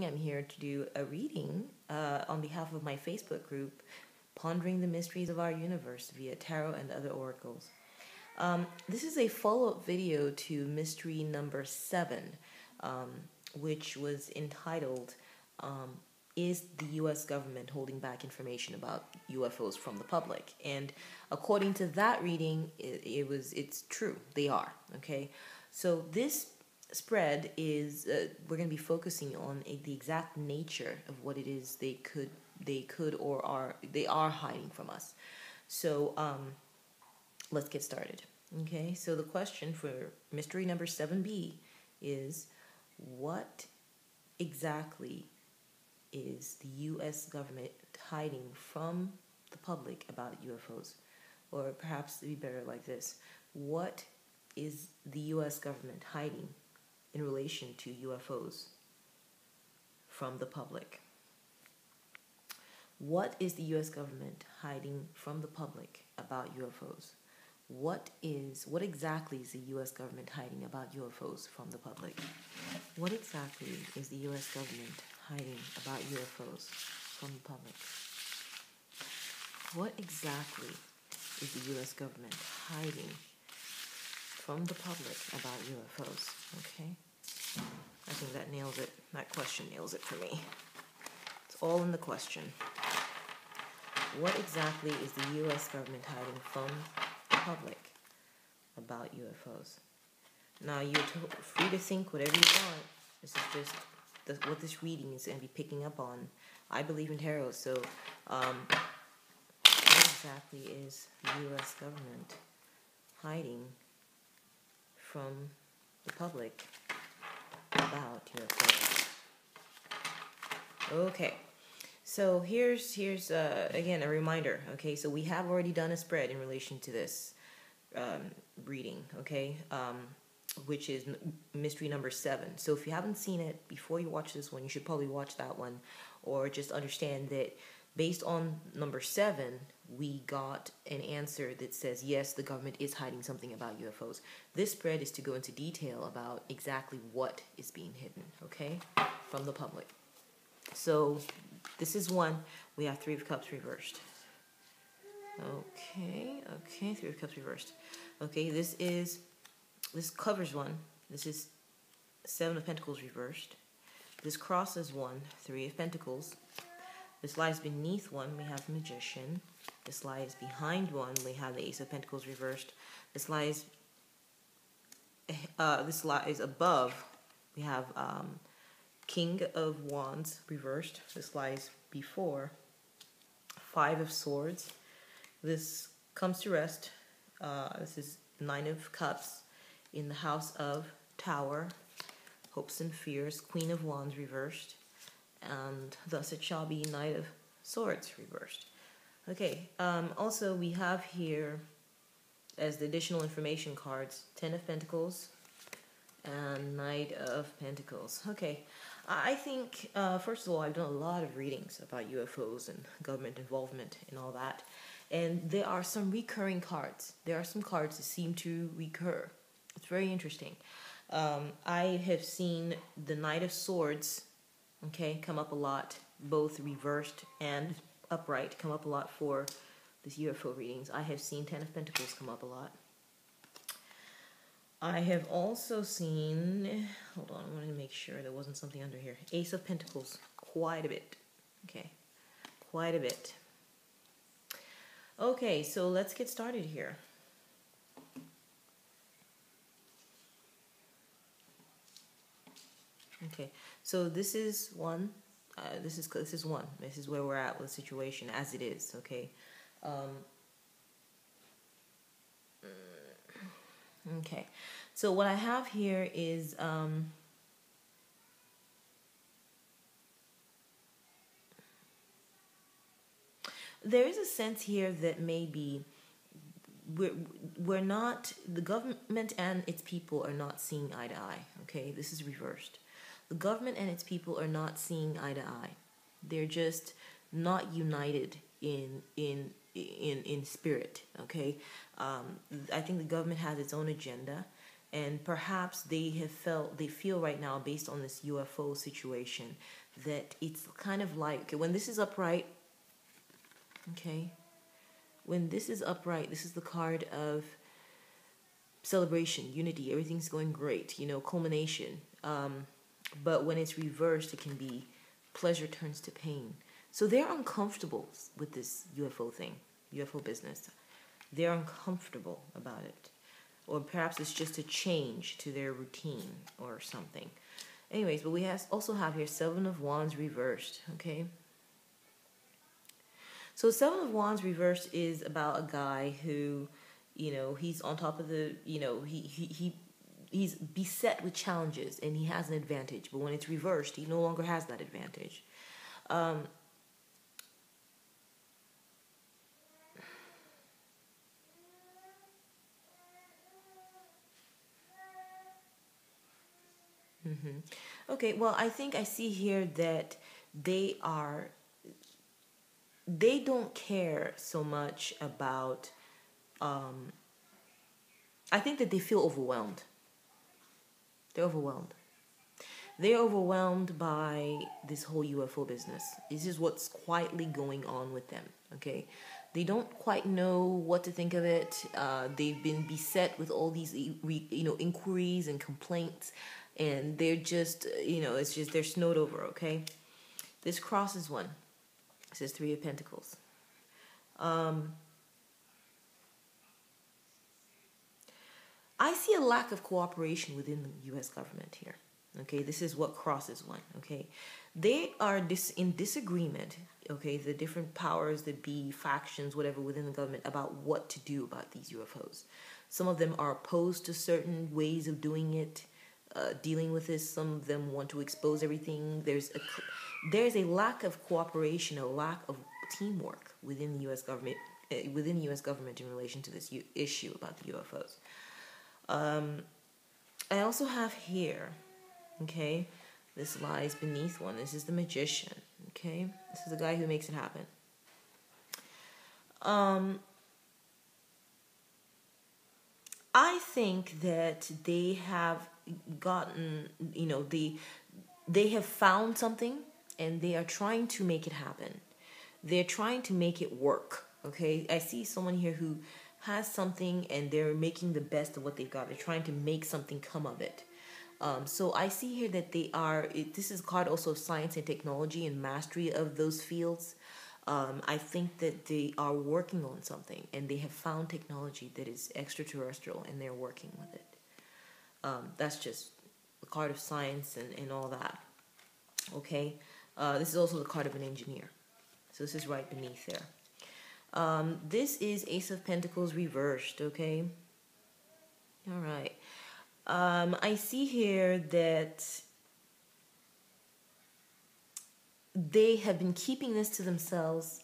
I'm here to do a reading on behalf of my Facebook group, Pondering the Mysteries of Our Universe via Tarot and Other Oracles. This is a follow-up video to mystery number 7, which was entitled, Is the U.S. government holding back information about UFOs from the public? And according to that reading, it's true. They are, okay? So this spread is we're going to be focusing on the exact nature of what it is they could or are hiding from us. So let's get started. Okay, so the question for mystery number 7B is, what exactly is the U.S. government hiding from the public about UFOs? Or perhaps it'd be better like this: what is the U.S. government hiding in relation to UFOs from the public? What is the U.S. government hiding from the public about UFOs? What exactly is the U.S. government hiding about UFOs from the public? What exactly is the U.S. government hiding about UFOs from the public? What exactly is the U.S. government hiding from the public about UFOs? Okay, I think that nails it. That question nails it for me. It's all in the question. What exactly is the U.S. government hiding from the public about UFOs? Now, you're free to think whatever you want. This is just what this reading is going to be picking up on. I believe in tarot, so what exactly is the U.S. government hiding from the public about UFOs? Okay, so here's again a reminder. Okay, so we have already done a spread in relation to this reading, okay, which is mystery number 7. So if you haven't seen it before you watch this one, you should probably watch that one, or just understand that based on number 7, we got an answer that says, yes, the government is hiding something about UFOs. This spread is to go into detail about exactly what is being hidden, okay, from the public. So this is 1. We have 3 of Cups reversed. Okay, 3 of Cups reversed. Okay, this covers 1. This is 7 of Pentacles reversed. This crosses 1, 3 of Pentacles. This lies beneath 1, we have Magician. This lies behind 1, we have the Ace of Pentacles reversed. This lies above, we have King of Wands reversed. This lies before 5 of Swords. This comes to rest. This is 9 of Cups in the House of Tower, Hopes and Fears, Queen of Wands reversed, and thus it shall be Knight of Swords reversed. Okay, also we have here, as the additional information cards, 10 of Pentacles and Knight of Pentacles. Okay, I think, first of all, I've done a lot of readings about UFOs and government involvement and all that, and there are some recurring cards. There are some cards that seem to recur. It's very interesting. I have seen the Knight of Swords, okay, come up a lot, both reversed and upright, come up a lot for this UFO readings. I have seen 10 of Pentacles come up a lot. I have also seen, hold on, I wanted to make sure there wasn't something under here. Ace of Pentacles, quite a bit. Okay, quite a bit. Okay, so let's get started here. Okay, so this is 1. This is 1. This is where we're at with the situation as it is. Okay. Okay. So what I have here is there is a sense here that maybe we're not, the government and its people are not seeing eye to eye. Okay, this is reversed. The government and its people are not seeing eye to eye. They're just not united in spirit. Okay, I think the government has its own agenda, and perhaps they feel right now, based on this UFO situation, that it's kind of like, okay, when this is upright, okay, when this is upright, this is the card of celebration, unity, everything's going great, culmination. But when it's reversed, it can be pleasure turns to pain. So they're uncomfortable with this UFO thing, UFO business. They're uncomfortable about it. Or perhaps it's just a change to their routine or something. Anyways, but we also have here Seven of Wands reversed, okay? So Seven of Wands reversed is about a guy who, he's on top of the, he's beset with challenges and he has an advantage. But when it's reversed, he no longer has that advantage. Okay, well, I think I see here that they don't care so much about, I think that they feel overwhelmed. They're overwhelmed. They're overwhelmed by this whole UFO business. This is what's quietly going on with them, okay? They don't quite know what to think of it. They've been beset with all these, inquiries and complaints, and they're just, they're snowed over, okay? This cross is one. It says Three of Pentacles. I see a lack of cooperation within the U.S. government here. Okay, this is what crosses one. Okay, they are in disagreement. Okay, the different powers that be, factions, whatever within the government about what to do about these UFOs. Some of them are opposed to certain ways of doing it, dealing with this. Some of them want to expose everything. There's a lack of cooperation, a lack of teamwork within the U.S. government. Within the U.S. government in relation to this issue about the UFOs. I also have here, okay, this lies beneath one. This is the Magician, okay? This is the guy who makes it happen. I think that they have gotten, they have found something and they are trying to make it happen. They're trying to make it work, okay? I see someone here who has something and they're making the best of what they've got. They're trying to make something come of it. So I see here that this is a card also of science and technology and mastery of those fields. I think that they are working on something and they have found technology that is extraterrestrial and they're working with it. That's just the card of science and all that. Okay. This is also the card of an engineer. So this is right beneath there. This is Ace of Pentacles reversed, okay? All right. I see here that they have been keeping this to themselves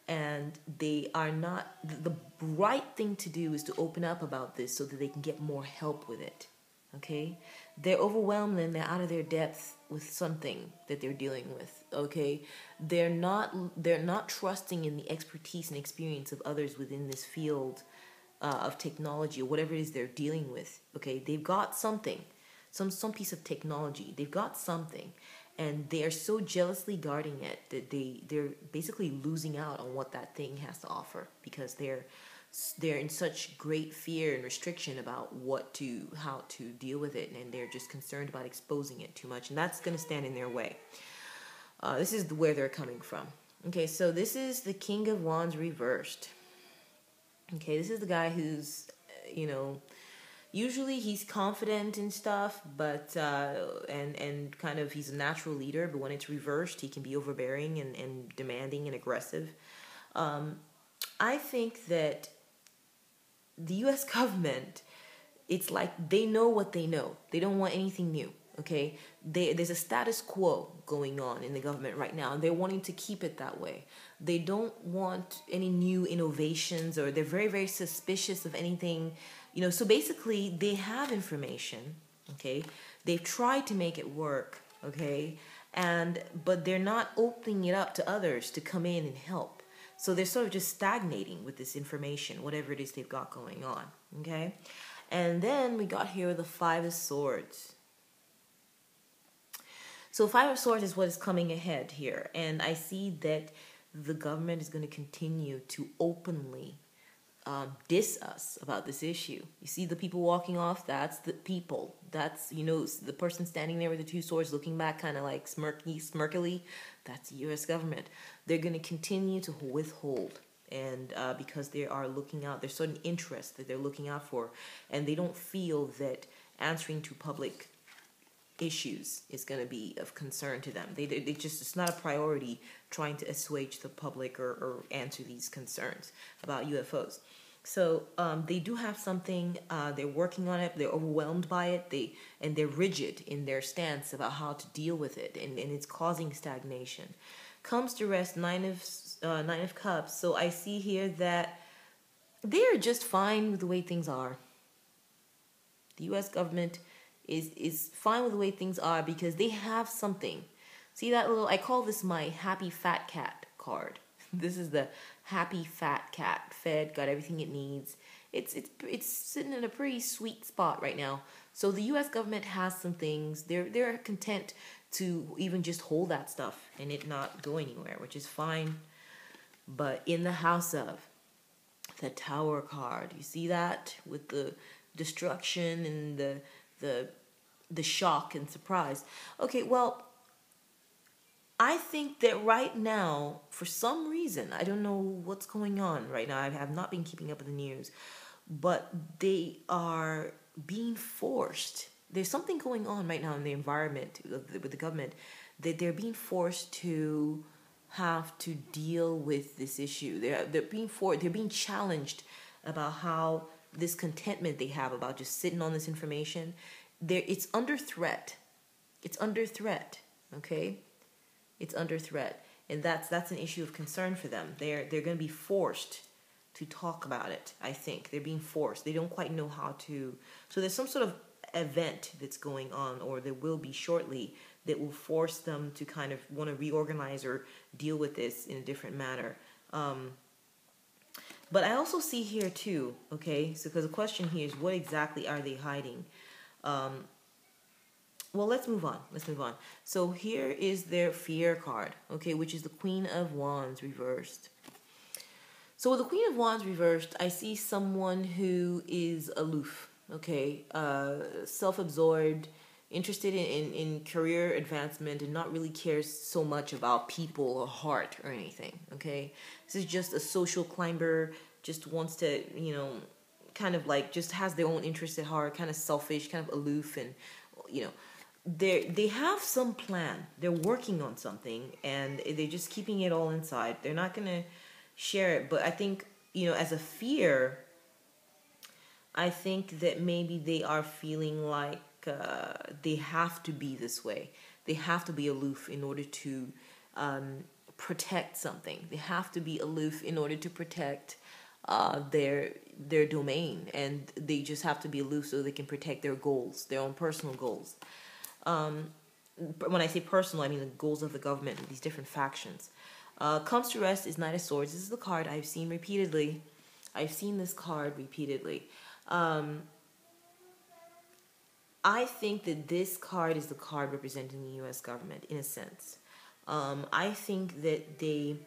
and they are not, the right thing to do is to open up about this so that they can get more help with it, okay? They're overwhelmed and they're out of their depth with something that they're dealing with, okay? They're not trusting in the expertise and experience of others within this field of technology or whatever it is they're dealing with, okay? They've got something, some piece of technology. They've got something, and they are so jealously guarding it that they're basically losing out on what that thing has to offer because they're in such great fear and restriction about how to deal with it, and they're just concerned about exposing it too much, and that's going to stand in their way. This is where they're coming from. Okay, so this is the King of Wands reversed. Okay, this is the guy who's, usually he's confident and stuff, but and kind of he's a natural leader, but when it's reversed, he can be overbearing and demanding and aggressive. I think that the U.S. government, it's like they know what they know. They don't want anything new, okay? There's a status quo going on in the government right now, and they're wanting to keep it that way. They don't want any new innovations, or they're very, very suspicious of anything, So basically, they have information, okay? They've tried to make it work, okay? But they're not opening it up to others to come in and help. So they're sort of just stagnating with this information, whatever it is they've got going on, okay? And then we got here the Five of Swords. So Five of Swords is what is coming ahead here. And I see that the government is going to continue to openly diss us about this issue. You see the people walking off, that's the people. That's, the person standing there with the two swords looking back kind of like smirkily, that's the U.S. government. They're going to continue to withhold. And because they are looking out, there's certain interests that they're looking out for. And they don't feel that answering to public issues is going to be of concern to them. They just, it's not a priority trying to assuage the public or answer these concerns about UFOs. So they do have something, they're working on it, they're overwhelmed by it, and they're rigid in their stance about how to deal with it, and it's causing stagnation. Comes to rest, Nine of Cups. So I see here that they're just fine with the way things are. The U.S. government is fine with the way things are because they have something. See that little, I call this my happy fat cat card. This is the happy fat cat, fed, got everything it needs. It's sitting in a pretty sweet spot right now. So the U.S. government has some things. They're content to even just hold that stuff and it not go anywhere, which is fine. But in the house of the Tower card, you see that with the destruction and the shock and surprise. Okay, well, I think that right now, for some reason, I don't know what's going on right now. I have not been keeping up with the news, but they are being forced. There's something going on right now in the environment with the government that they're being forced to have to deal with this issue. They're being challenged about how this contentment they have about just sitting on this information, it's under threat. It's under threat. Okay, it's under threat, and that's an issue of concern for them. They're going to be forced to talk about it. I think they're being forced. They don't quite know how to. So there's some sort of event that's going on, or there will be shortly, that will force them to kind of want to reorganize or deal with this in a different manner. But I also see here too, okay, so because the question here is what exactly are they hiding? Well, let's move on. So here is their fear card, okay, which is the Queen of Wands reversed. So with the Queen of Wands reversed, I see someone who is aloof, okay, self-absorbed, interested in career advancement and not really cares so much about people or heart or anything, okay? This is just a social climber, just wants to, kind of like just has their own interests at heart, kind of selfish, kind of aloof, and, they have some plan. They're working on something, and they're just keeping it all inside. They're not going to share it, but I think, as a fear, I think that maybe they are feeling like they have to be this way. They have to be aloof in order to protect something. They have to be aloof in order to protect their domain, and they just have to be aloof so they can protect their goals, their own personal goals. When I say personal, I mean the goals of the government, these different factions. Comes to rest is Knight of Swords. This is the card I've seen repeatedly. I've seen this card repeatedly. I think that this card is the card representing the U.S. government, in a sense. I think that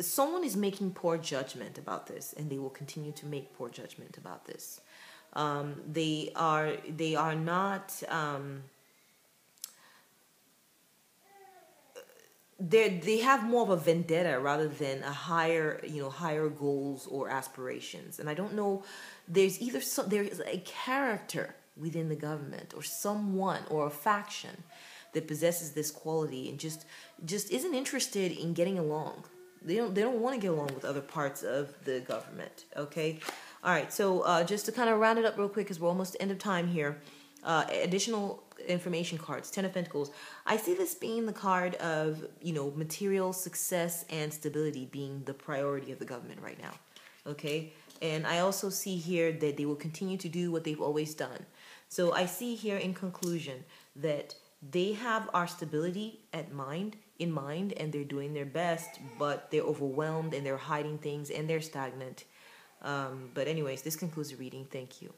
someone is making poor judgment about this, and they will continue to make poor judgment about this. They are not. They have more of a vendetta rather than higher goals or aspirations. And I don't know, there's a character within the government or someone or a faction that possesses this quality and just isn't interested in getting along. They don't want to get along with other parts of the government. Okay, all right. So just to kind of round it up real quick, because we're almost at the end of time here. Additional information cards, Ten of Pentacles. I see this being the card of, material success and stability being the priority of the government right now. Okay? And I also see here that they will continue to do what they've always done. So I see here in conclusion that they have our stability in mind, and they're doing their best, but they're overwhelmed and they're hiding things and they're stagnant. But anyways, this concludes the reading. Thank you.